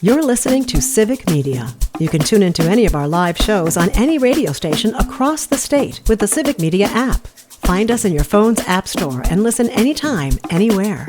You're listening to Civic Media. You can tune into any of our live shows on any radio station across the state with the Civic Media app. Find us in your phone's app store and listen anytime, anywhere.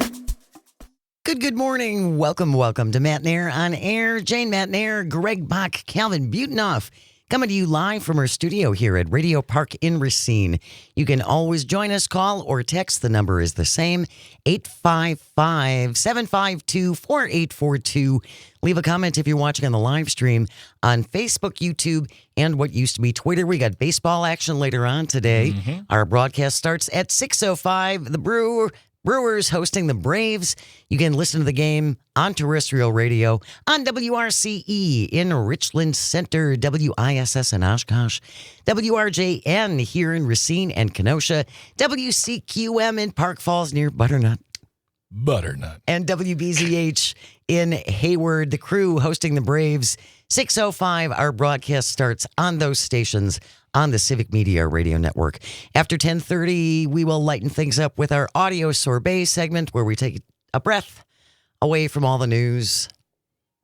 Good morning. Welcome to Matt Nair on Air. Jane Matt Nair, Greg Bach, Calvin Butenoff, coming to you live from our studio here at Radio Park in Racine. You can always join us, call or text. The number is the same, 855-752-4842. Leave a comment if you're watching on the live stream on Facebook, YouTube, and what used to be Twitter. We got baseball action later on today. Our broadcast starts at 6:05. The Brewers hosting the Braves. You can listen to the game on terrestrial radio on WRCE in Richland Center, WISS in Oshkosh, WRJN here in Racine and Kenosha, WCQM in Park Falls near Butternut, and WBZH in Hayward. The Crew hosting the Braves. 6:05, our broadcast starts on those stations on the Civic Media Radio Network. After 10:30, we will lighten things up with our audio sorbet segment where we take a breath away from all the news.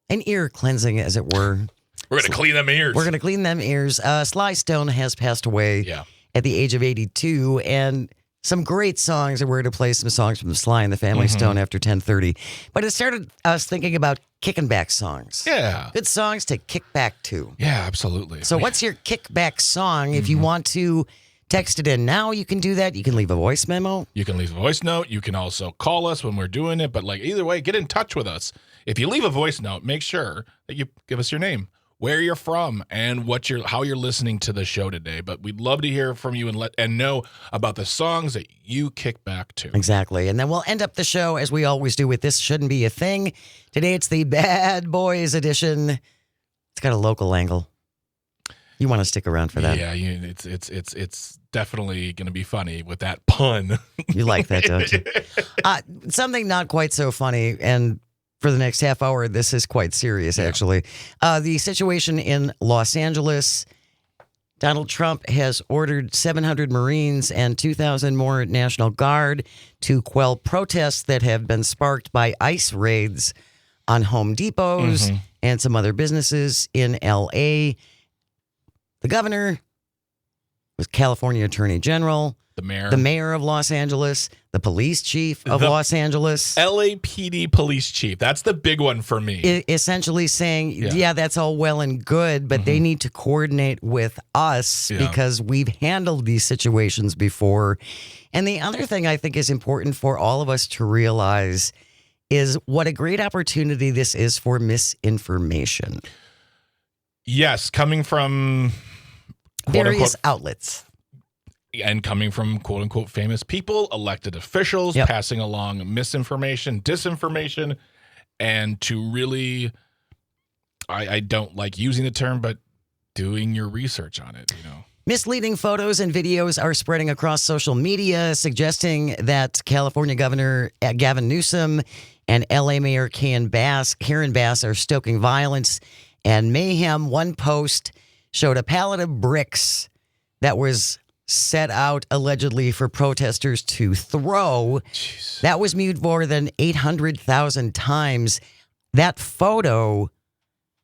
An ear cleansing, as it were. We're going to clean them ears. We're going to clean them ears. Sly Stone has passed away at the age of 82, and some great songs, and we're going to play some songs from Sly and the Family Stone after 10:30. But it started us thinking about kicking back songs. Yeah. Good songs to kick back to. Yeah, absolutely. So what's your kickback song? If you want to text it in now, you can do that. You can leave a voice memo. You can leave a voice note. You can also call us when we're doing it. But either way, get in touch with us. If you leave a voice note, make sure that you give us your name, where you're from, and how you're listening to the show today. But we'd love to hear from you and know about the songs that you kick back to. Exactly. And then we'll end up the show, as we always do, with This Shouldn't Be a Thing. Today it's the Bad Boys edition. It's got a local angle. You want to stick around for that? Yeah, it's definitely going to be funny with that pun. You like that, don't you? Something not quite so funny, and for the next half hour, this is quite serious, actually. The situation in Los Angeles. Donald Trump has ordered 700 Marines and 2,000 more National Guard to quell protests that have been sparked by ICE raids on Home Depots and some other businesses in L.A. The governor was California Attorney General. The mayor of Los Angeles, the police chief of Los Angeles. LAPD police chief. That's the big one for me. Essentially saying, yeah, that's all well and good, but they need to coordinate with us because we've handled these situations before. And the other thing I think is important for all of us to realize is what a great opportunity this is for misinformation. Yes, coming from various outlets. And coming from quote-unquote famous people, elected officials, passing along misinformation, disinformation, and to really, I don't like using the term, but doing your research on it, Misleading photos and videos are spreading across social media, suggesting that California Governor Gavin Newsom and L.A. Mayor Karen Bass are stoking violence and mayhem. One post showed a pallet of bricks that was set out allegedly for protesters to throw. Jeez. That was viewed more than 800,000 times. That photo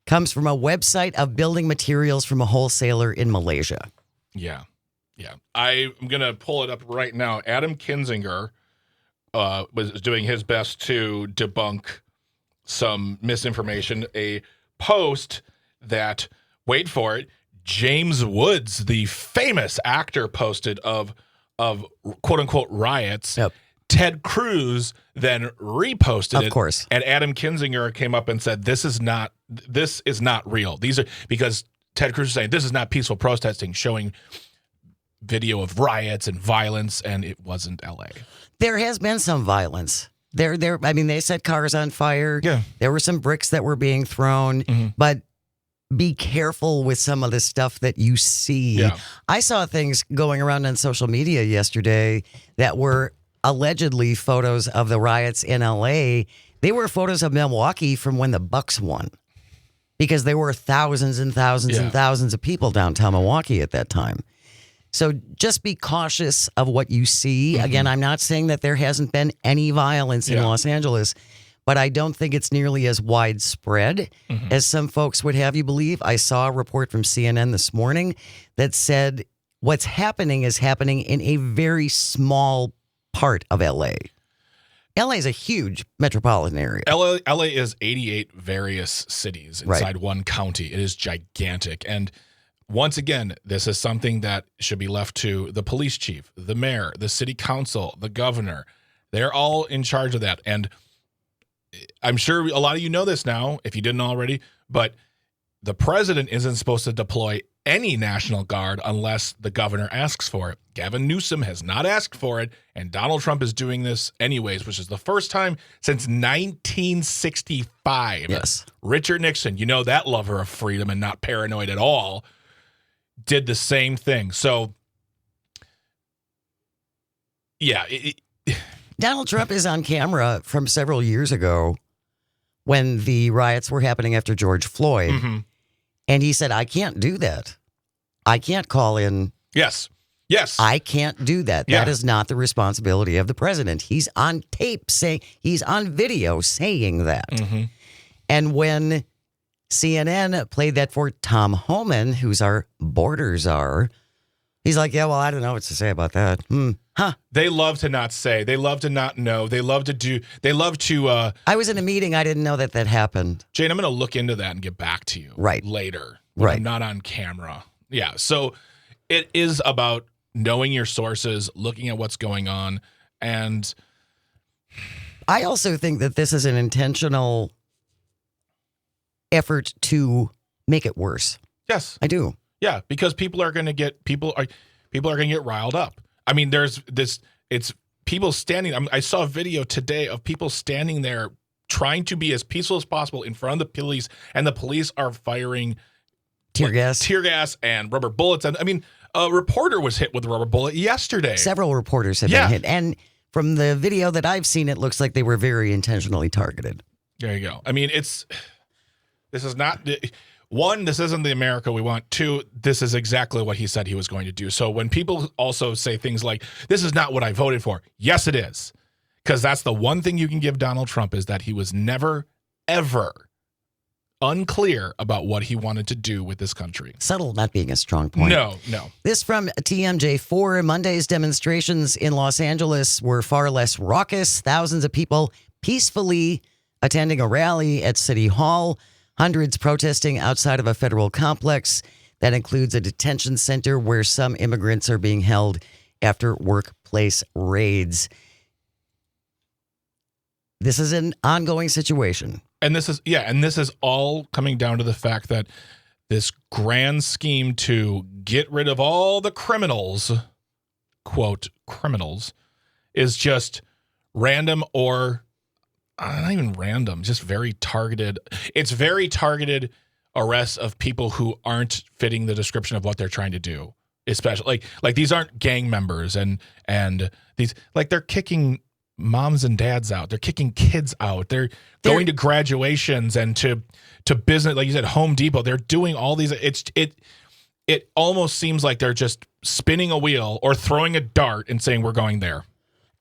comes from a website of building materials from a wholesaler in Malaysia. Yeah. I'm going to pull it up right now. Adam Kinzinger was doing his best to debunk some misinformation. A post that, wait for it, James Woods, the famous actor, posted of quote-unquote riots. Ted Cruz then reposted it. Of course. And Adam Kinzinger came up and said, this is not real. These are, because Ted Cruz is saying this is not peaceful protesting, showing video of riots and violence, and it wasn't LA. There has been some violence. They set cars on fire. Yeah. There were some bricks that were being thrown, but be careful with some of the stuff that you see. Yeah. I saw things going around on social media yesterday that were allegedly photos of the riots in LA. They were photos of Milwaukee from when the Bucks won, because there were thousands and thousands and thousands of people downtown Milwaukee at that time. So just be cautious of what you see. Again, I'm not saying that there hasn't been any violence in Los Angeles, but I don't think it's nearly as widespread as some folks would have you believe. I saw a report from CNN this morning that said what's happening is happening in a very small part of LA. LA is a huge metropolitan area. LA is 88 various cities inside one county. It is gigantic. And once again, this is something that should be left to the police chief, the mayor, the city council, the governor. They're all in charge of that. And I'm sure a lot of you know this now, if you didn't already, but the president isn't supposed to deploy any National Guard unless the governor asks for it. Gavin Newsom has not asked for it, and Donald Trump is doing this anyways, which is the first time since 1965. Yes. Richard Nixon, you know, that lover of freedom and not paranoid at all, did the same thing. So, yeah. Donald Trump is on camera from several years ago when the riots were happening after George Floyd. Mm-hmm. And he said, I can't do that. I can't call in. Yes. I can't do that. Yeah. That is not the responsibility of the president. He's on tape saying, he's on video saying that. Mm-hmm. And when CNN played that for Tom Homan, who's our border czar, he's like, yeah, well, I don't know what to say about that. They love to not say. They love to not know. They love to I was in a meeting. I didn't know that happened. Jane, I'm going to look into that and get back to you later. Right. I'm not on camera. Yeah. So it is about knowing your sources, looking at what's going on. And I also think that this is an intentional effort to make it worse. yes. I do. Yeah. Because people are going to get riled up. I mean, it's people standing. I saw a video today of people standing there trying to be as peaceful as possible in front of the police, and the police are firing tear gas and rubber bullets. And I mean, a reporter was hit with a rubber bullet yesterday. Several reporters have been hit. And from the video that I've seen, it looks like they were very intentionally targeted. There you go. I mean, this is not... One, this isn't the America we want. Two, this is exactly what he said he was going to do. So when people also say things like, this is not what I voted for. Yes, it is. Because that's the one thing you can give Donald Trump is that he was never, ever unclear about what he wanted to do with this country. Subtle not being a strong point. No. This from TMJ4. Monday's demonstrations in Los Angeles were far less raucous. Thousands of people peacefully attending a rally at City Hall. Hundreds protesting outside of a federal complex that includes a detention center where some immigrants are being held after workplace raids. This is an ongoing situation. And this is all coming down to the fact that this grand scheme to get rid of all the criminals, quote, criminals, is just random or not even random, just very targeted. It's very targeted arrests of people who aren't fitting the description of what they're trying to do. Especially like these aren't gang members and these, like, they're kicking moms and dads out. They're kicking kids out. They're going to graduations and to business, like you said, Home Depot. They're doing all these. It almost seems like they're just spinning a wheel or throwing a dart and saying we're going there.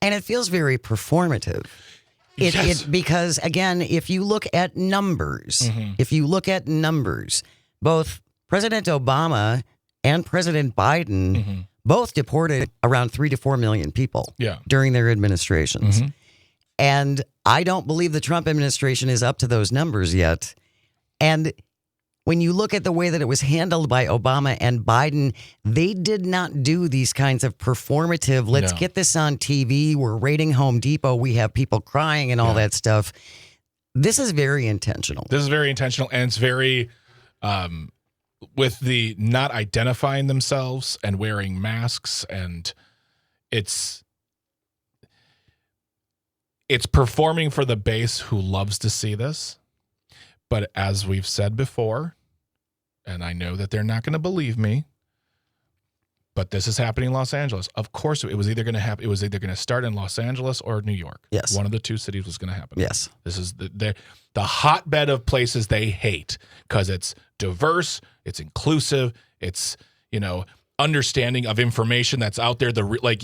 And it feels very performative. Because, again, if you look at numbers, both President Obama and President Biden both deported around 3 to 4 million people during their administrations. And I don't believe the Trump administration is up to those numbers yet. And when you look at the way that it was handled by Obama and Biden, they did not do these kinds of performative, let's get this on TV, we're raiding Home Depot, we have people crying and all that stuff. This is very intentional. And it's very, with the not identifying themselves and wearing masks, and it's performing for the base who loves to see this. But as we've said before, and I know that they're not going to believe me, but this is happening in Los Angeles. Of course, it was either going to happen. It was either going to start in Los Angeles or New York. Yes. One of the two cities was going to happen. Yes. This is the hotbed of places they hate because it's diverse, it's inclusive, it's, understanding of information that's out there. They love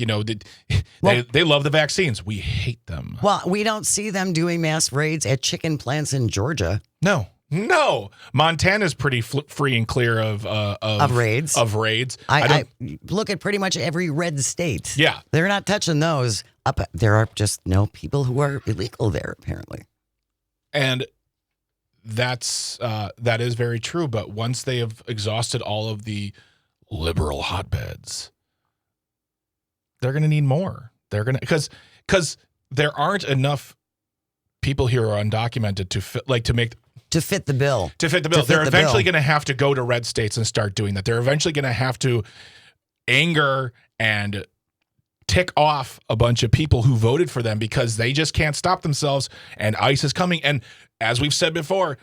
the vaccines. We hate them. Well, we don't see them doing mass raids at chicken plants in Georgia. No. Montana's pretty free and clear of raids. Of raids. I look at pretty much every red state. Yeah, they're not touching those. There are just no people who are illegal there, apparently. And that is very true. But once they have exhausted all of the liberal hotbeds, they're going to need more. They're going to because there aren't enough people here who are undocumented to fit the bill. They're eventually going to have to go to red states and start doing that. They're eventually going to have to anger and tick off a bunch of people who voted for them because they just can't stop themselves, and ICE is coming. And as we've said before,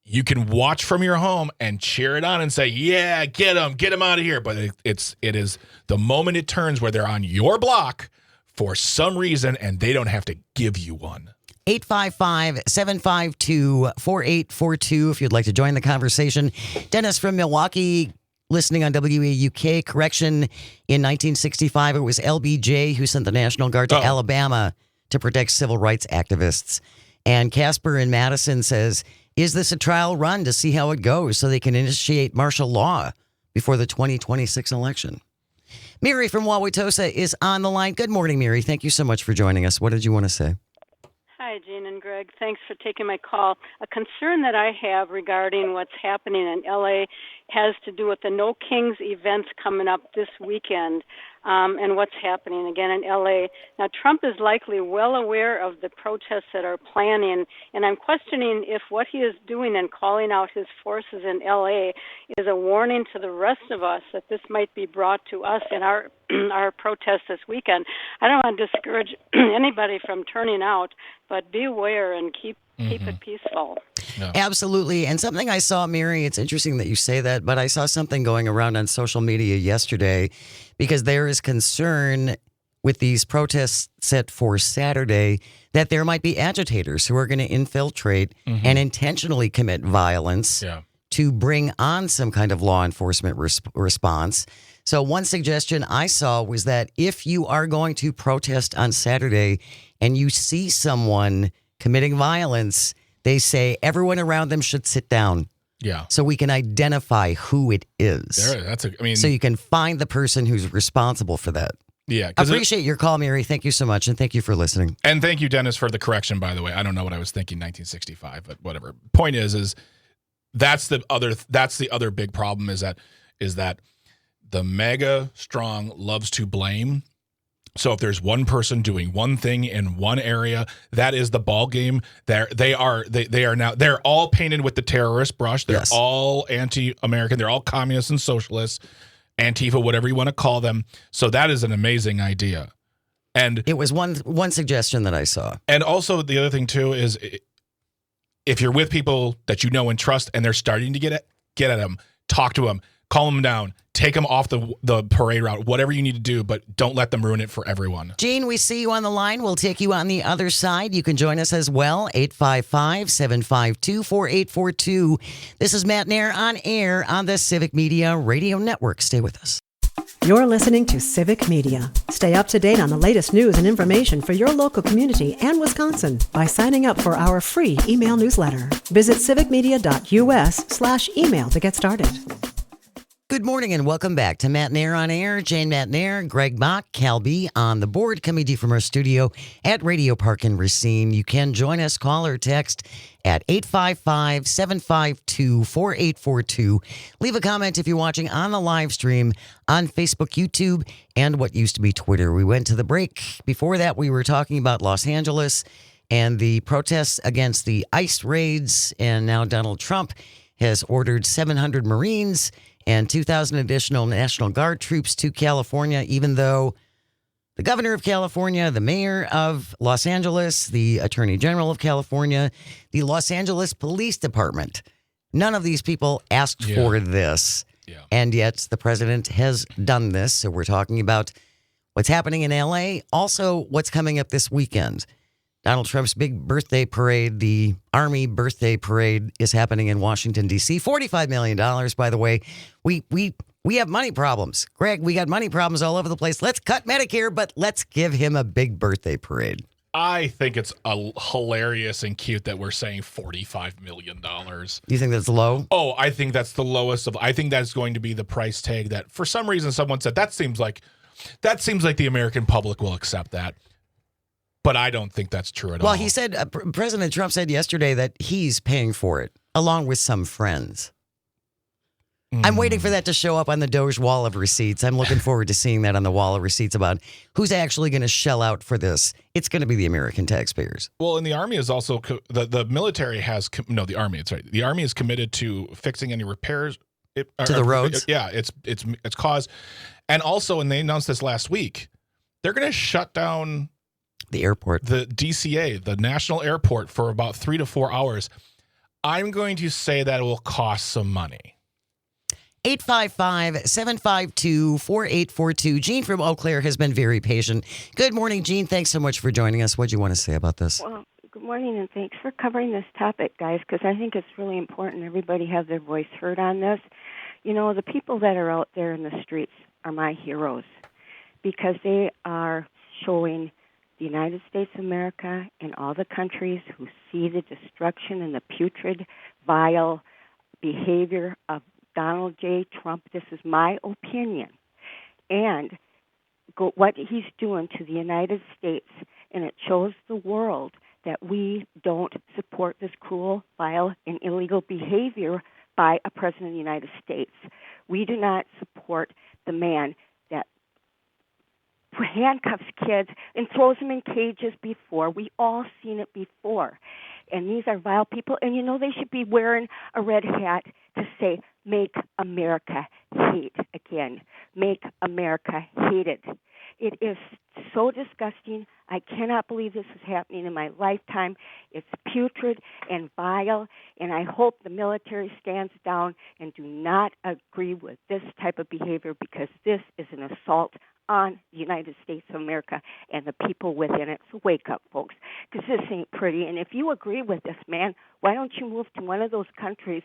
you can watch from your home and cheer it on and say, yeah, get them out of here. But it is the moment it turns where they're on your block for some reason and they don't have to give you one. 855-752-4842 if you'd like to join the conversation. Dennis from Milwaukee listening on WAUK. Correction, in 1965, it was LBJ who sent the National Guard to Alabama to protect civil rights activists. And Casper in Madison says, is this a trial run to see how it goes so they can initiate martial law before the 2026 election? Mary from Wauwatosa is on the line. Good morning, Mary. Thank you so much for joining us. What did you want to say? Hi, Jean and Greg. Thanks for taking my call. A concern that I have regarding what's happening in L.A. has to do with the No Kings events coming up this weekend and what's happening again in L.A. Now, Trump is likely well aware of the protests that are planning, and I'm questioning if what he is doing and calling out his forces in L.A. is a warning to the rest of us that this might be brought to us in our protest this weekend. I don't want to discourage anybody from turning out, but be aware and keep it peaceful. No. Absolutely. And something I saw, Mary, it's interesting that you say that, but I saw something going around on social media yesterday because there is concern with these protests set for Saturday that there might be agitators who are going to infiltrate and intentionally commit violence to bring on some kind of law enforcement response. So one suggestion I saw was that if you are going to protest on Saturday and you see someone committing violence, they say everyone around them should sit down. Yeah. So we can identify who it is. So you can find the person who's responsible for that. Yeah. Appreciate your call, Mary. Thank you so much. And thank you for listening. And thank you, Dennis, for the correction, by the way. I don't know what I was thinking 1965, but whatever. Point is that's the other big problem is that the mega strong loves to blame. So if there's one person doing one thing in one area, that is the ball game. They are all painted with the terrorist brush. They're all anti-American. They're all communists and socialists, Antifa, whatever you want to call them. So that is an amazing idea. And it was one suggestion that I saw. And also the other thing too is if you're with people that you know and trust and they're starting to get at them, talk to them, calm them down. Take them off the parade route, whatever you need to do, but don't let them ruin it for everyone. Gene, we see you on the line. We'll take you on the other side. You can join us as well, 855-752-4842. This is Matt Nair on air on the Civic Media Radio Network. Stay with us. You're listening to Civic Media. Stay up to date on the latest news and information for your local community and Wisconsin by signing up for our free email newsletter. Visit civicmedia.us/email to get started. Good morning and welcome back to Matt Nair on air. Jane Matt Nair, Greg Bach, Cal B on the board, coming to you from our studio at Radio Park in Racine. You can join us, call or text at 855-752-4842. Leave a comment if you're watching on the live stream on Facebook, YouTube, and what used to be Twitter. We went to the break. Before that, we were talking about Los Angeles and the protests against the ICE raids, and now Donald Trump has ordered 700 Marines and 2,000 additional National Guard troops to California, even though the governor of California, the mayor of Los Angeles, the attorney general of California, the Los Angeles Police Department, none of these people asked for this. Yeah. And yet the president has done this. So we're talking about what's happening in L.A., also what's coming up this weekend. Donald Trump's big birthday parade, the Army birthday parade, is happening in Washington, D.C. $45 million, by the way. We We have money problems. Greg, we got money problems all over the place. Let's cut Medicare, but let's give him a big birthday parade. I think it's hilarious and cute that we're saying $45 million. You think that's low? Oh, I think that's the lowest of. I think that's going to be the price tag that, for some reason, someone said that seems like the American public will accept that. But I don't think that's true at all. Well, he said, President Trump said yesterday that he's paying for it, along with some friends. I'm waiting for that to show up on the Doge wall of receipts. I'm looking forward to seeing that on the wall of receipts about who's actually going to shell out for this. It's going to be the American taxpayers. Well, and the Army is also, the military has, the Army, it's right. The Army is committed to fixing any repairs. To the roads? Yeah, it's caused. And also, and they announced this last week, they're going to shut down the airport, the DCA, the national airport, for about 3 to 4 hours. I'm going to say that it will cost some money. 855-752-4842. Jean from Eau Claire has been very patient. Good morning, Jean. Thanks so much for joining us. What do you want to say about this? Well, good morning, and thanks for covering this topic, guys, because I think it's really important everybody has their voice heard on this. You know, the people that are out there in the streets are my heroes because they are showing the United States of America and all the countries who see the destruction and the putrid, vile behavior of Donald J. Trump. This is my opinion. And what he's doing to the United States, and it shows the world that we don't support this cruel, vile, and illegal behavior by a president of the United States. We do not support the man that handcuffs kids and throws them in cages before. We all seen it before. And these are vile people. And, you know, they should be wearing a red hat to say, make America hate again. Make America hated. It is so disgusting. I cannot believe this is happening in my lifetime. It's putrid and vile, and I hope the military stands down and do not agree with this type of behavior because this is an assault on the United States of America and the people within it. So wake up, folks, because this ain't pretty. And if you agree with this, man, why don't you move to one of those countries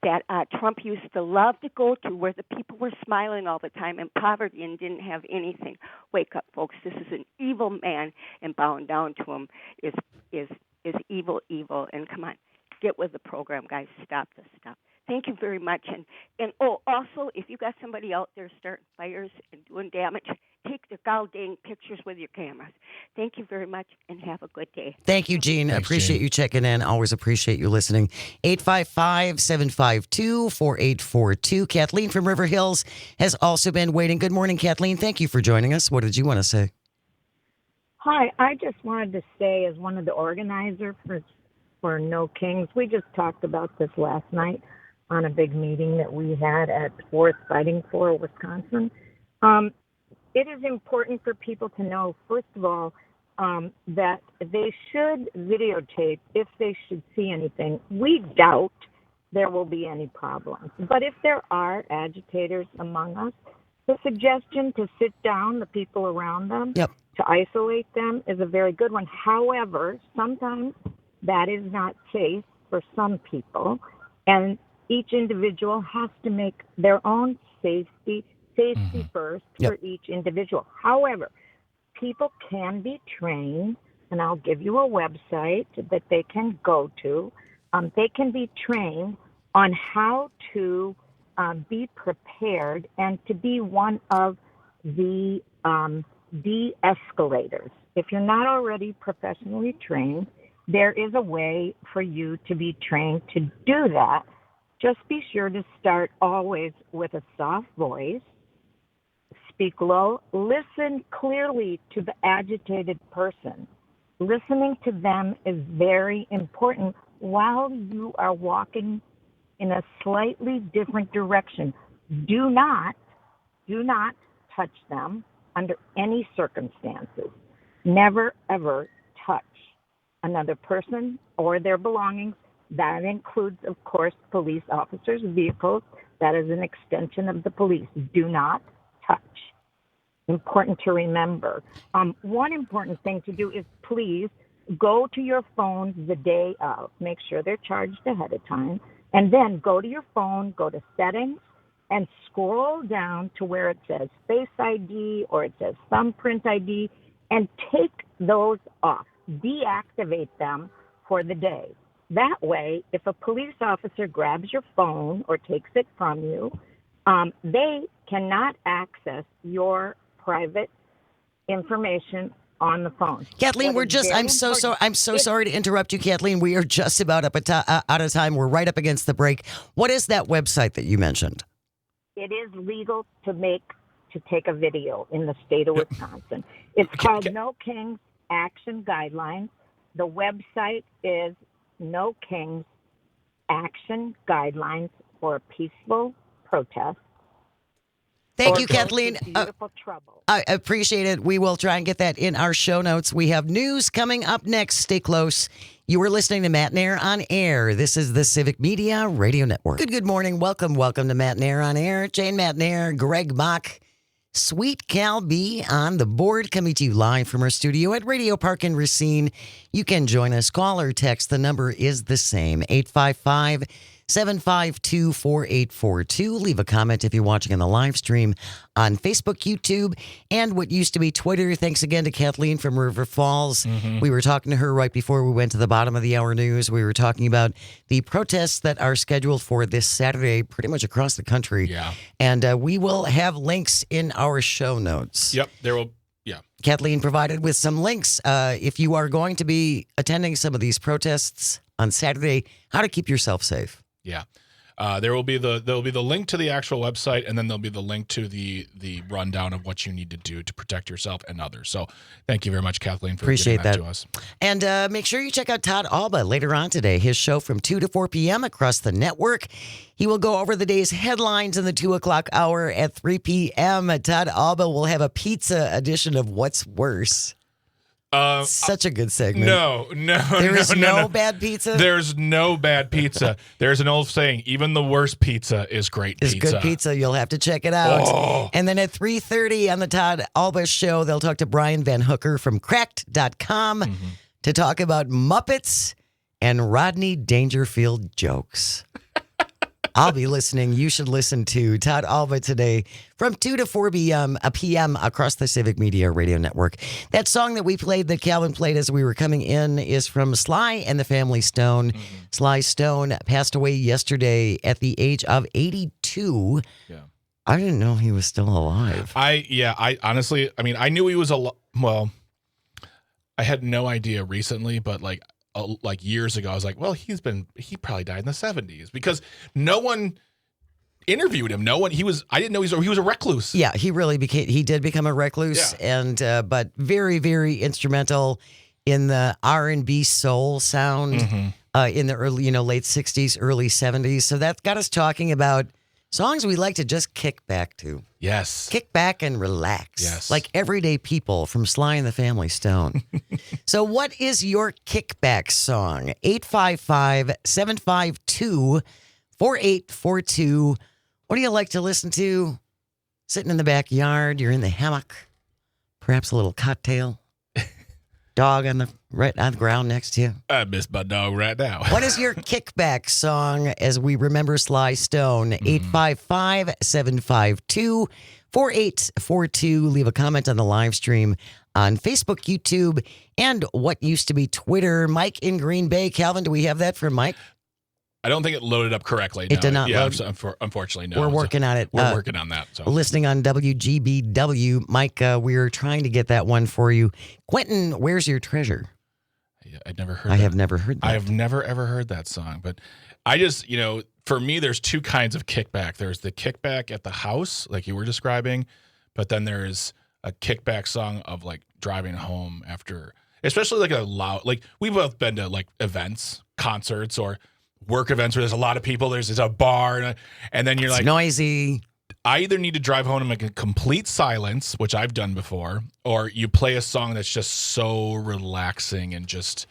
that Trump used to love to go to where the people were smiling all the time in poverty and didn't have anything? Wake up, folks. This is an evil man, and bowing down to him is evil. And come on, get with the program, guys. Stop this stuff. Thank you very much. And also, if you got somebody out there starting fires and doing damage, take the dang pictures with your cameras. Thank you very much, and have a good day. Thank you, Jean. Thanks, appreciate Jean. you checking in. Always appreciate you listening. 855-752-4842. Kathleen from River Hills has also been waiting. Good morning, Kathleen. Thank you for joining us. What did you want to say? Hi, I just wanted to say, as one of the organizers for No Kings, we just talked about this last night on a big meeting that we had at Fourth Fighting for Wisconsin. It is important for people to know, first of all, that they should videotape if they should see anything. We doubt there will be any problems. But if there are agitators among us, the suggestion to sit down the people around them, Yep. to isolate them, is a very good one. However, sometimes that is not safe for some people, and each individual has to make their own safety first Yep. for each individual. However, people can be trained, and I'll give you a website that they can go to. They can be trained on how to be prepared and to be one of the de-escalators. If you're not already professionally trained, there is a way for you to be trained to do that. Just be sure to start always with a soft voice, speak low, listen clearly to the agitated person. Listening to them is very important while you are walking in a slightly different direction. Do not touch them under any circumstances. Never, ever touch another person or their belongings. That includes, of course, police officers' vehicles. That is an extension of the police. Do not touch. Important to remember. One important thing to do is please go to your phone the day of. Make sure they're charged ahead of time. And then go to your phone, go to settings, and scroll down to where it says Face ID or it says Thumbprint ID and take those off. Deactivate them for the day. That way, if a police officer grabs your phone or takes it from you, they cannot access your private information on the phone. Kathleen, I'm so sorry to interrupt you, Kathleen. We are just about out of time. We're right up against the break. What is that website that you mentioned? It is legal to take a video in the state of Wisconsin. It's called No Kings Action Guidelines. The website is No Kings Action Guidelines for Peaceful Protest. Thank you, Kathleen. Beautiful trouble. I appreciate it. We will try and get that in our show notes. We have news coming up next. Stay close. You are listening to Matt and Air on Air. This is the Civic Media Radio Network. Good morning. Welcome to Matt and Air on Air. Jane Matt and Air, Greg Mock, Sweet Cal B on the board, coming to you live from our studio at Radio Park in Racine. You can join us. Call or text. The number is the same, 855-752-4842. Leave a comment if you're watching on the live stream on Facebook, YouTube, and what used to be Twitter. Thanks again to Kathleen from River Falls. We were talking to her right before we went to the bottom of the hour news. We were talking about the protests that are scheduled for this Saturday pretty much across the country. Yeah. And we will have links in our show notes. Yep, there will. Yeah. Kathleen provided with some links. If you are going to be attending some of these protests on Saturday, how to keep yourself safe. Yeah. There'll be the link to the actual website, and then there'll be the link to the rundown of what you need to do to protect yourself and others. So thank you very much, Kathleen, for Appreciate giving that that to us. And make sure you check out Todd Alba later on today. His show from 2 to 4 p.m. across the network. He will go over the day's headlines in the 2 o'clock hour at 3 p.m. Todd Alba will have a pizza edition of What's Worse. Such a good segment. No. There is no bad pizza? There's no bad pizza. There's an old saying, even the worst pizza is great pizza. It's good pizza. You'll have to check it out. Oh. And then at 3:30 on the Todd Alba Show, they'll talk to Brian Van Hooker from Cracked.com to talk about Muppets and Rodney Dangerfield jokes. I'll be listening. You should listen to Todd Alba today from 2 to 4 p.m. across the Civic Media Radio Network. That song that we played, that Calvin played as we were coming in, is from Sly and the Family Stone. Sly Stone passed away yesterday at the age of 82. Yeah. I didn't know he was still alive. I honestly, I knew he was well, I had no idea recently, but like years ago, I was like, well, he probably died in the 70s because no one interviewed him. I didn't know he was a recluse. Yeah, he did become a recluse, and but very, very instrumental in the R&B soul sound in the early, late 60s, early 70s. So that got us talking about songs we like to just kick back to. Yes. Kick back and relax. Yes. Like Everyday People from Sly and the Family Stone. So what is your kickback song? 855-752-4842. What do you like to listen to? Sitting in the backyard, you're in the hammock, perhaps a little cocktail, dog on the ground next to you. I miss my dog right now. What is your kickback song as we remember Sly Stone? 855-752-4842. Leave a comment on the live stream on Facebook, YouTube, and what used to be Twitter. Mike in Green Bay. Calvin, do we have that from Mike? I don't think it loaded up correctly. It did not load? Unfortunately, no. We're working on it. We're working on that. So. Listening on WGBW. Mike, we're trying to get that one for you. Quentin, Where's Your Treasure? I've never heard I that. have never heard that. I have never, ever heard that song. But I just, for me, there's two kinds of kickback. There's the kickback at the house, like you were describing, but then there's a kickback song of like driving home after, especially like a loud, like we've both been to like events, concerts, or work events where there's a lot of people, there's a bar, and then you're it's like noisy. I either need to drive home in like a complete silence, which I've done before, or you play a song that's just so relaxing and just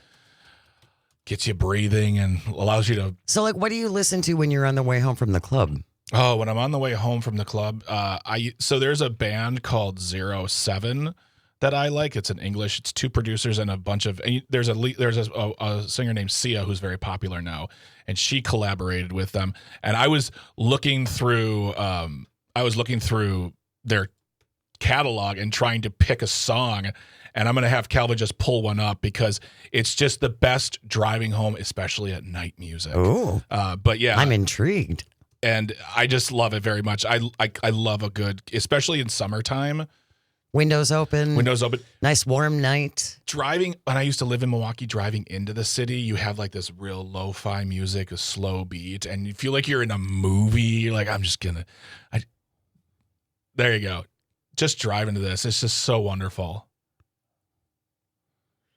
gets you breathing and allows you to. So like, what do you listen to when you're on the way home from the club? Oh, when I'm on the way home from the club, so there's a band called 07 that I like. It's in English. It's two producers and a bunch of. And there's a singer named Sia who's very popular now, and she collaborated with them. And I was looking through their catalog and trying to pick a song. And I'm going to have Calvin just pull one up because it's just the best driving home, especially at night music. Oh, but yeah, I'm intrigued. And I just love it very much. I love a good, especially in summertime. Windows open. Nice warm night. Driving, when I used to live in Milwaukee, driving into the city, you have like this real lo-fi music, a slow beat, and you feel like you're in a movie. You're like, there you go. Just driving to this. It's just so wonderful.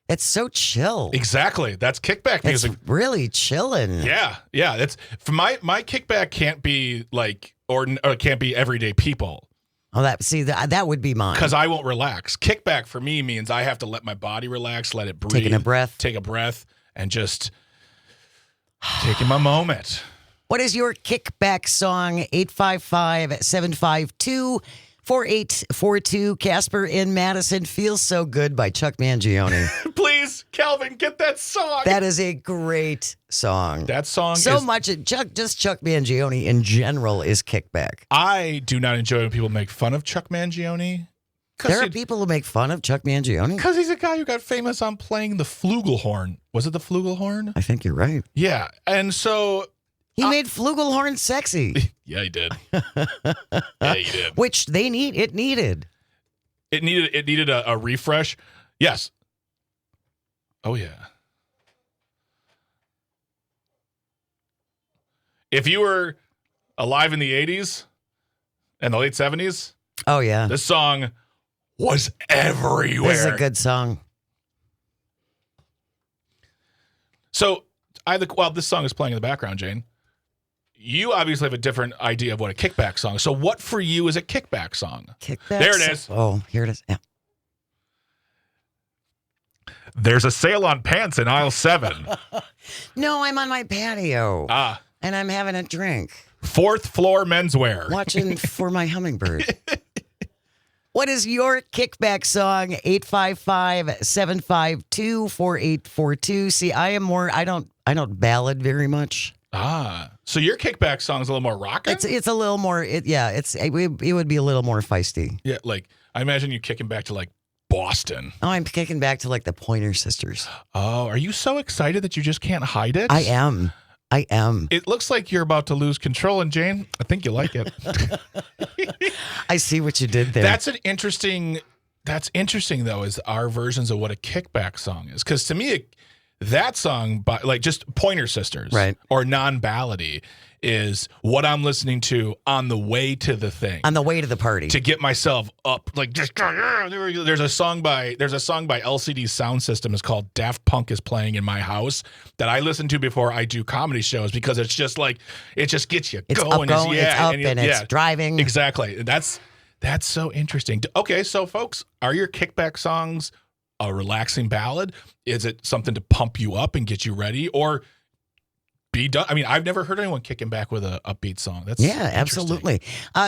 It's so chill. Exactly. That's kickback music. It's really chilling. Yeah. That's for my kickback can't be like or can't be everyday people. Oh, that would be mine. Because I won't relax. Kickback for me means I have to let my body relax, let it breathe. Take a breath, and just taking my moment. What is your kickback song? 855-752-4842. Casper in Madison, Feels So Good by Chuck Mangione. Please, Calvin, get that song. That is a great song. That song Chuck Mangione in general is kickback. I do not enjoy when people make fun of Chuck Mangione. There are people who make fun of Chuck Mangione. Because he's a guy who got famous on playing the flugelhorn. Was it the flugelhorn? I think you're right. Yeah. And so he made flugelhorn sexy. Yeah, he did. Yeah, he did. Which it needed. It needed a refresh. Yes. Oh, yeah. If you were alive in the 80s and the late 70s, oh, yeah, this song was everywhere. This is a good song. So, while this song is playing in the background, Jane, you obviously have a different idea of what a kickback song is. So, what for you is a kickback song? There it is. Oh, here it is. Yeah. There's a sale on pants in aisle 7. No, I'm on my patio. And I'm having a drink. 4th floor menswear. Watching for my hummingbird. What is your kickback song? 855-752-4842. See, I don't ballad very much. So your kickback song is a little more rockin'? It's a little more, it would be a little more feisty. Yeah, like, I imagine you kicking back to, like, Boston. Oh, I'm kicking back to, like, the Pointer Sisters. Oh, are you so excited that you just can't hide it? I am. It looks like you're about to lose control, and Jane, I think you like it. I see what you did there. That's interesting, though, is our versions of what a kickback song is. Because to me, that song, by like just Pointer Sisters, right, or non-ballady, is what I'm listening to on the way to the thing, on the way to the party, to get myself up. Like, just there's a song by LCD Sound System. It's called "Daft Punk Is Playing in My House" that I listen to before I do comedy shows because it's just like it just gets you going. It's driving. Exactly. That's so interesting. Okay, so folks, are your kickback songs a relaxing ballad? Is it something to pump you up and get you ready, or be done? I mean, I've never heard anyone kicking back with a upbeat song. That's absolutely.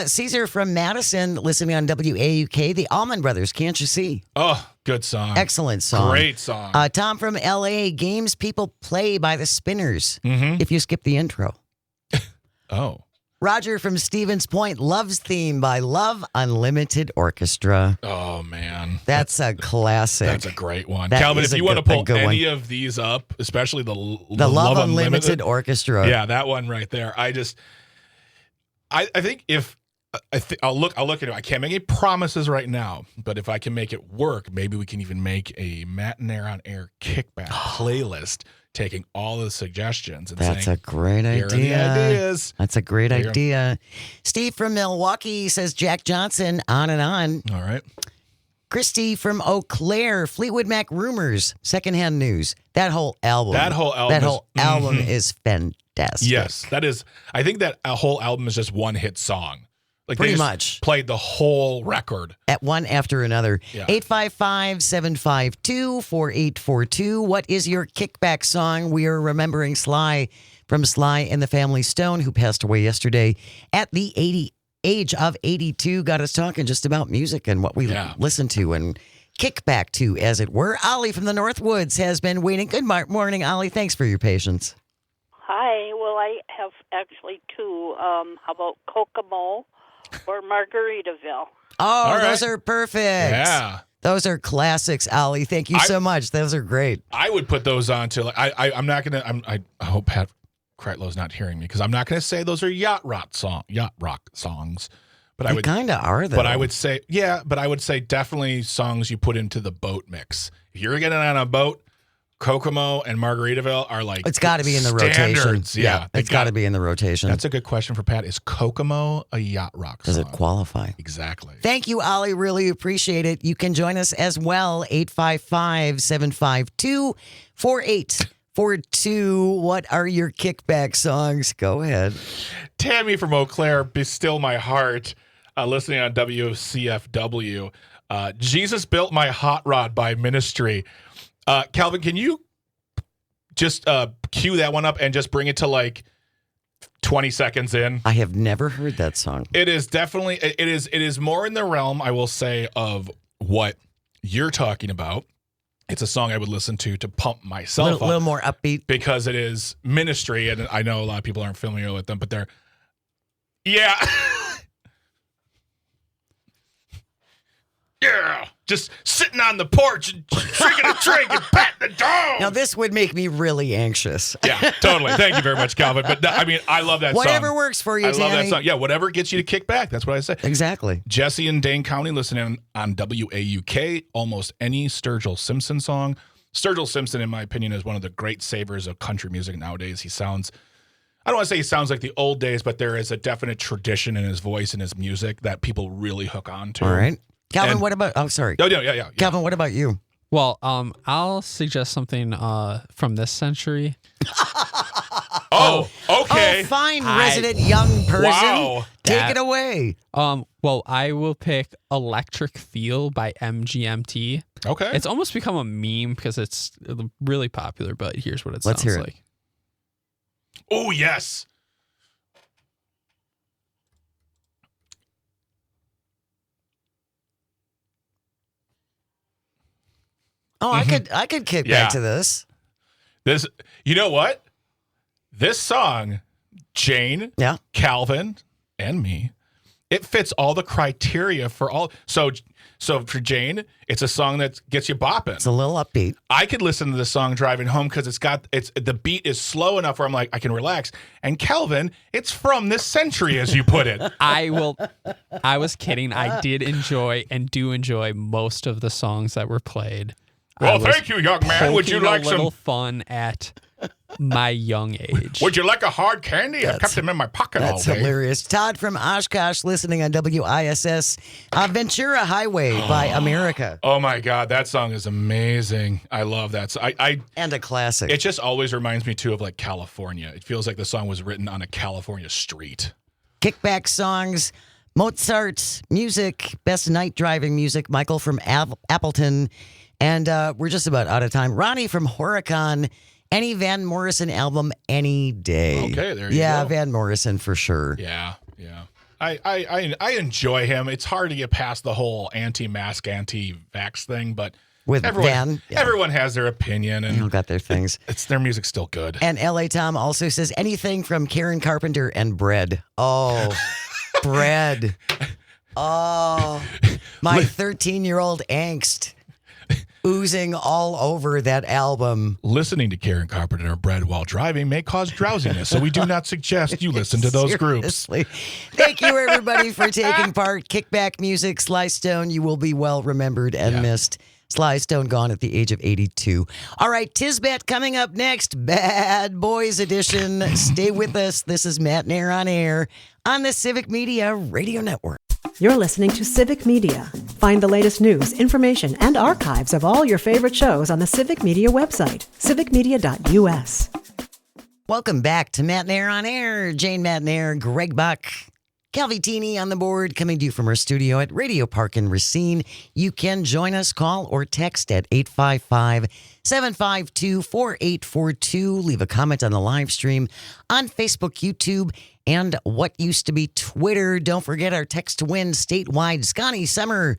Caesar from Madison, listening on WAUK, the Allman Brothers, Can't You See? Oh, good song. Excellent song. Great song. Tom from LA, Games People Play by the Spinners. Mm-hmm. If you skip the intro. Oh. Roger from Stevens Point, Love's Theme by Love Unlimited Orchestra. Oh, man. That's a classic. That's a great one. Calvin, if you want to pull any of these up, especially the Love Unlimited Orchestra. Yeah, that one right there. I think I'll look into it. I can't make any promises right now, but if I can make it work, maybe we can even make a Matinee on Air kickback playlist, taking all the suggestions and That's saying, a great here idea. Are the ideas. That's a great idea. Steve from Milwaukee says Jack Johnson, On and On. All right. Christy from Eau Claire, Fleetwood Mac Rumors, Secondhand News. That whole album is fantastic. Yes, that is. I think that a whole album is just one hit song. Like pretty they just much played the whole record at one after another. Yeah. 855-752-4842. What is your kickback song? We are remembering Sly from Sly and the Family Stone, who passed away yesterday at the age of 82. Got us talking just about music and what we listen to and kickback to, as it were. Ollie from the Northwoods has been waiting. Good morning, Ollie. Thanks for your patience. Hi. Well, I have actually two. How about Kokomo or Margaritaville? Oh, those are perfect. Yeah. Those are classics, Ollie. Thank you so much. Those are great. I would put those on to, I'm not going to, I hope Pat Kreitlow's not hearing me, because I'm not going to say those are yacht rock songs. But I would kind of are, though. But I would say, definitely songs you put into the boat mix. If you're getting on a boat, Kokomo and Margaritaville are like it's got to be in the standards. rotation. Yeah, it's got to be in the rotation. That's a good question for Pat. Is Kokomo a yacht rock song? Does it qualify? Exactly. Thank you, Ollie. Really appreciate it. You can join us as well. 855-752-4842. What are your kickback songs? Go ahead. Tammy from Eau Claire, Be Still My Heart, listening on WCFW. Jesus Built My Hot Rod by Ministry. Calvin, can you just cue that one up and just bring it to like 20 seconds in? I have never heard that song. It is definitely, it is more in the realm, I will say, of what you're talking about. It's a song I would listen to pump myself up. A little more upbeat. Because it is Ministry, and I know a lot of people aren't familiar with them, but they're, yeah. Yeah, just sitting on the porch and drinking a drink and patting the dog. Now, this would make me really anxious. Yeah, totally. Thank you very much, Calvin. But I mean, I love that whatever song. Works for you, I Tammy. love that song. Yeah, whatever gets you to kick back. That's what I say. Exactly. Jesse in Dane County listening on WAUK. Almost any Sturgill Simpson song. Sturgill Simpson, in my opinion, is one of the great savers of country music nowadays. He sounds, I don't want to say he sounds like the old days, but there is a definite tradition in his voice and his music that people really hook on to. All right. Calvin, what about... Oh, sorry. Oh, yeah. Calvin, what about you? Well, I'll suggest something from this century. Oh, okay. Oh, fine, resident young person. Wow. Take it away. Well, I will pick Electric Feel by MGMT. Okay. It's almost become a meme because it's really popular, but here's what it Let's sounds hear it. like. Oh, yes. Oh, I could kick back to this. This, you know what? This song, Jane, Calvin, and me, it fits all the criteria for all. So for Jane, it's a song that gets you bopping. It's a little upbeat. I could listen to this song driving home because the beat is slow enough where I'm like, I can relax. And Calvin, it's from this century, as you put it. I was kidding. I did enjoy and do enjoy most of the songs that were played. Well, thank you, young man. Would you like a little fun at my young age? Would you like a hard candy? I've kept them in my pocket all day. That's hilarious. Todd from Oshkosh listening on WISS. Ventura Highway by America. Oh, my God. That song is amazing. I love that. And a classic. It just always reminds me, too, of like California. It feels like the song was written on a California street. Kickback songs. Mozart's music. Best night driving music. Michael from Appleton. And we're just about out of time. Ronnie from Horicon. Any Van Morrison album, any day. Okay, there you go. Yeah, Van Morrison for sure. Yeah. I enjoy him. It's hard to get past the whole anti-mask, anti-vax thing, but with everyone has their opinion, and they all got their things. It's their music's still good. And LA Tom also says anything from Karen Carpenter and Bread. Oh, Bread. Oh, my 13-year-old angst. Oozing all over that album. Listening to Karen Carpenter and Bread while driving may cause drowsiness, so we do not suggest you listen to those groups. Thank you, everybody, for taking part. Kickback music, Sly Stone, you will be well remembered and missed. Sly Stone gone at the age of 82. All right, Tisbet coming up next, Bad Boys Edition. Stay with us. This is Matt Nair on Air on the Civic Media Radio Network. You're listening to Civic Media. Find the latest news, information, and archives of all your favorite shows on the Civic Media website, civicmedia.us. Welcome back to Matt Nair on Air. Jane Matt Nair, Greg Buck, Calvitini on the board, coming to you from our studio at Radio Park in Racine. You can join us, call or text at 855-752-4842. Leave a comment on the live stream on Facebook, YouTube, and what used to be Twitter. Don't forget our text to win statewide Scotty Summer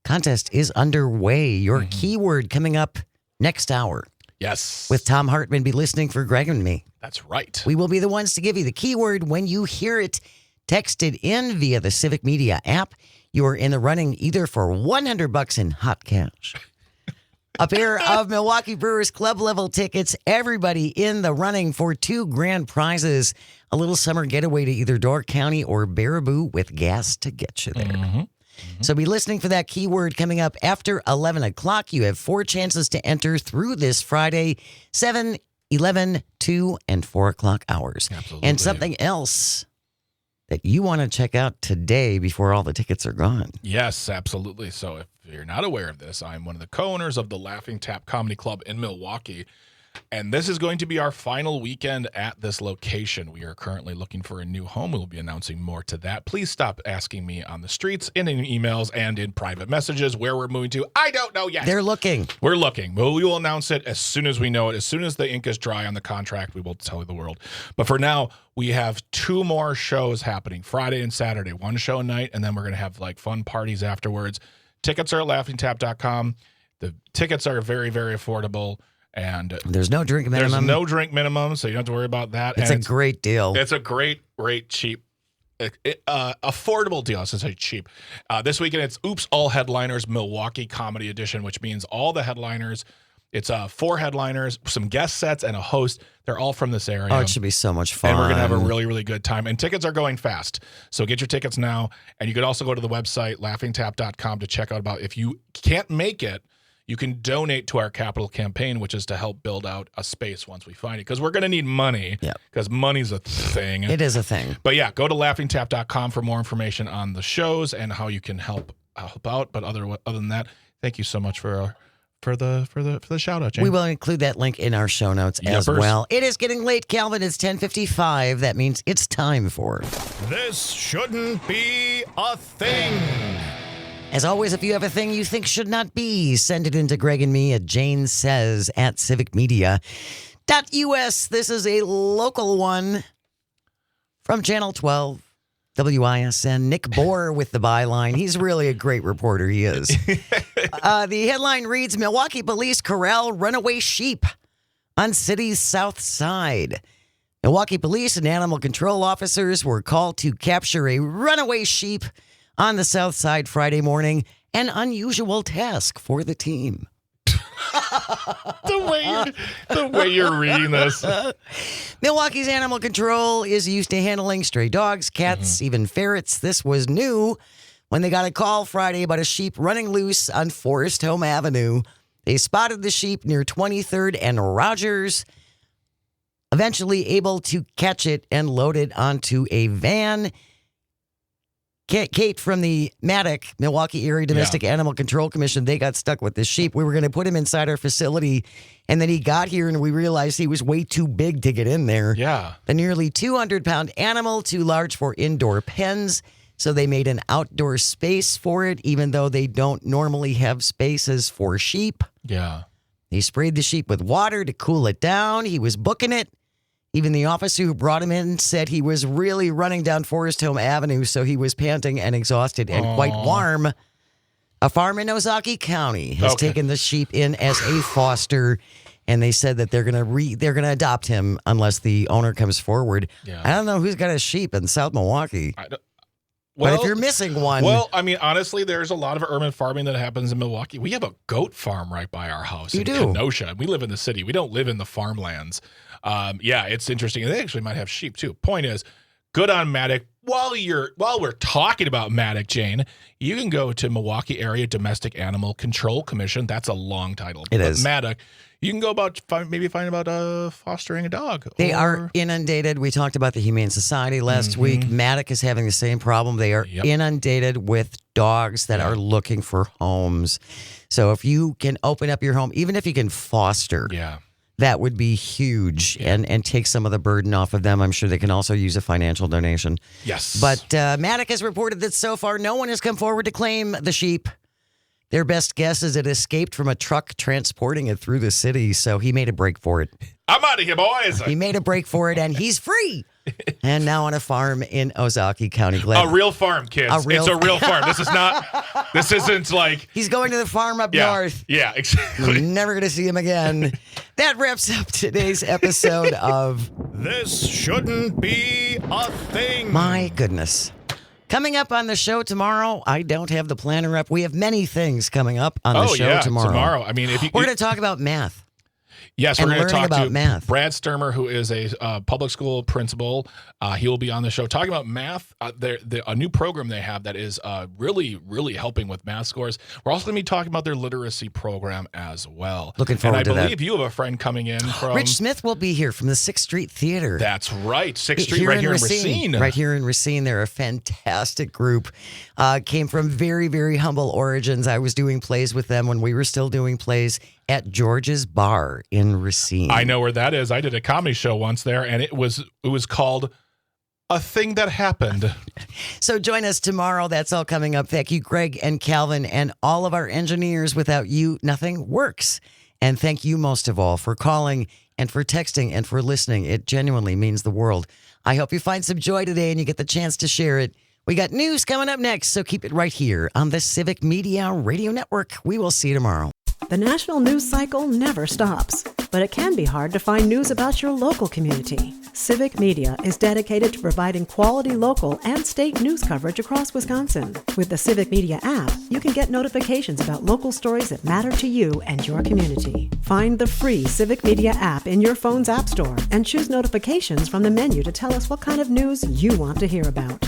contest is underway. Your keyword coming up next hour. Yes. With Tom Hartman, be listening for Greg and me. That's right. We will be the ones to give you the keyword when you hear it texted in via the Civic Media app. You are in the running either for $100 in hot cash, a pair of Milwaukee Brewers club level tickets, everybody in the running for 2 grand prizes, a little summer getaway to either Door County or Baraboo with gas to get you there. So be listening for that keyword coming up after 11 o'clock. You have 4 chances to enter through this Friday, 7, 11, 2, and 4 o'clock hours. Absolutely. And something else that you want to check out today before all the tickets are gone. Yes, absolutely. So if you're not aware of this, I'm one of the co-owners of the Laughing Tap Comedy Club in Milwaukee. And this is going to be our final weekend at this location. We are currently looking for a new home. We'll be announcing more to that. Please stop asking me on the streets and in emails and in private messages where we're moving to. I don't know yet. They're looking. We're looking. Well, we will announce it as soon as we know it. As soon as the ink is dry on the contract, we will tell the world. But for now, we have 2 more shows happening, Friday and Saturday. 1 show a night, and then we're going to have like fun parties afterwards. Tickets are at laughingtap.com. The tickets are very, very affordable. And there's no drink minimum. There's no drink minimum, so you don't have to worry about that. It's a great deal. It's a great, cheap, affordable deal. I should say cheap. This weekend, it's Oops All Headliners Milwaukee Comedy Edition, which means all the headliners. It's 4 headliners, some guest sets, and a host. They're all from this area. Oh, it should be so much fun. And we're going to have a really, really good time. And tickets are going fast. So get your tickets now. And you could also go to the website, laughingtap.com, to check out about if you can't make it, you can donate to our capital campaign, which is to help build out a space once we find it. Because we're going to need money. Yeah. Because money's a thing. It is a thing. But yeah, go to laughingtap.com for more information on the shows and how you can help out. But other than that, thank you so much for the shout out, Jane. We will include that link in our show notes as well. It is getting late, Calvin. It's 10:55. That means it's time for This Shouldn't Be a Thing. As always, if you have a thing you think should not be, send it in to Greg and me at janesays@civicmedia.us. This is a local one from Channel 12, WISN. Nick Bohr with the byline. He's really a great reporter. He is. The headline reads, Milwaukee police corral runaway sheep on city's south side. Milwaukee police and animal control officers were called to capture a runaway sheep on the south side Friday morning, an unusual task for the team. the way you're reading this. Milwaukee's animal control is used to handling stray dogs, cats, even ferrets. This was new when they got a call Friday about a sheep running loose on Forest Home Avenue. They spotted the sheep near 23rd and Rogers, eventually able to catch it and load it onto a van. Kate from the MADC, Milwaukee Area Domestic Animal Control Commission, they got stuck with this sheep. We were going to put him inside our facility, and then he got here, and we realized he was way too big to get in there. Yeah. The nearly 200-pound animal, too large for indoor pens, so they made an outdoor space for it, even though they don't normally have spaces for sheep. Yeah. They sprayed the sheep with water to cool it down. He was booking it. Even the officer who brought him in said he was really running down Forest Home Avenue, so he was panting and exhausted and quite warm. A farm in Ozaki County has taken the sheep in as a foster, and they said that they're gonna adopt him unless the owner comes forward. Yeah. I don't know who's got a sheep in South Milwaukee. But if you're missing one... Well, I mean, honestly, there's a lot of urban farming that happens in Milwaukee. We have a goat farm right by our house in Kenosha. We live in the city. We don't live in the farmlands. Yeah, it's interesting. They actually might have sheep, too. Point is, good on MADC. While we're talking about MADC, Jane, you can go to Milwaukee Area Domestic Animal Control Commission. That's a long title. It is. MADC. You can go about find about fostering a dog. They are inundated. We talked about the Humane Society last week. MADC is having the same problem. They are inundated with dogs that are looking for homes. So if you can open up your home, even if you can foster, that would be huge and take some of the burden off of them. I'm sure they can also use a financial donation. Yes. But MADC has reported that so far no one has come forward to claim the sheep. Their best guess is it escaped from a truck transporting it through the city, so he made a break for it. I'm out of here, boys. He made a break for it, and he's free And now on a farm in Ozaukee County. Glad. A real farm, kids. It's a real farm. This isn't like... He's going to the farm up north. Yeah, exactly. We're never going to see him again. That wraps up today's episode of This Shouldn't Be a Thing. My goodness. Coming up on the show tomorrow, I don't have the planner up. We have many things coming up on the show tomorrow. I mean, we're going to talk about math. Yes, we're going to talk about to math. Brad Sturmer, who is a public school principal. He will be on the show talking about math. A new program they have that is really, really helping with math scores. We're also going to be talking about their literacy program as well. Looking forward to that. And I believe you have a friend coming in from... Rich Smith will be here from the 6th Street Theater. That's right. 6th Street, right here in Racine. Right here in Racine. They're a fantastic group. Came from very, very humble origins. I was doing plays with them when we were still doing plays at George's Bar in Racine. I know where that is. I did a comedy show once there, and it was called A Thing That Happened. So join us tomorrow. That's all coming up. Thank you, Greg and Calvin, and all of our engineers. Without you, nothing works. And thank you most of all for calling and for texting and for listening. It genuinely means the world. I hope you find some joy today and you get the chance to share it. We got news coming up next, so keep it right here on the Civic Media Radio Network. We will see you tomorrow. The national news cycle never stops, but it can be hard to find news about your local community. Civic Media is dedicated to providing quality local and state news coverage across Wisconsin. With the Civic Media app, you can get notifications about local stories that matter to you and your community. Find the free Civic Media app in your phone's app store and choose notifications from the menu to tell us what kind of news you want to hear about.